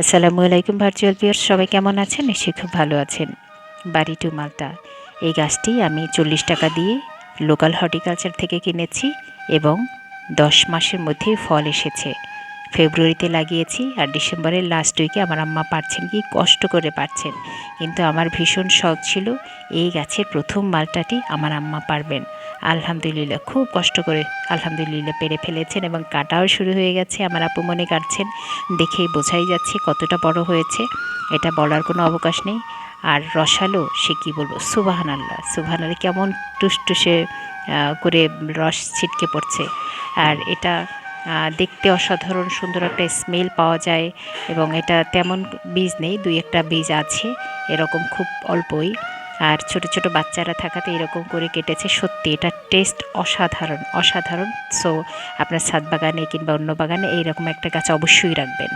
আসসালামু আলাইকুম virtual viewers, সবাই কেমন আছেন? নিশ্চয়ই খুব ভালো আছেন। বাড়ি টু মালটা এই গাছটি আমি 40 টাকা দিয়ে লোকাল হর্টিকালচার থেকে কিনেছি এবং 10 মাসের মধ্যেই ফল এসেছে। ফেব্রুয়ারিতে লাগিয়েছি আর ডিসেম্বরের লাস্ট উইকে আমার আম্মা পারছেন, কি কষ্ট করে পারছেন, কিন্তু আমার ভীষণ শখ ছিল এই গাছের প্রথম মালটাটি আমার আম্মা পারবেন। আলহামদুলিল্লাহ খুব কষ্ট করে আলহামদুলিল্লাহ পেরে ফেলেছেন এবং কাটাও শুরু হয়ে গেছে। আমার আপু মনে কাটছেন, দেখেই বোঝাই যাচ্ছে কতটা বড় হয়েছে, এটা বলার কোনো অবকাশ নেই। আর রসালো সে কী বলবো, সুবহানাল্লাহ সুবহানাল্লাহ, কেমন টুসটুসে করে রস ছিটকে পড়ছে। আর এটা দেখতে অসাধারণ সুন্দর একটা স্মেল পাওয়া যায় এবং এটা তেমন বীজ নেই, দুই একটা বীজ আছে এরকম, খুব অল্পই। আর ছোট ছোট বাচ্চারা থাকাতে এরকম করে কেটেছে। সত্যি এটা টেস্ট অসাধারণ অসাধারণ। সো আপনার ছাদ বাগানে কিংবা অন্য বাগানে এইরকম একটা গাছ অবশ্যই রাখবেন।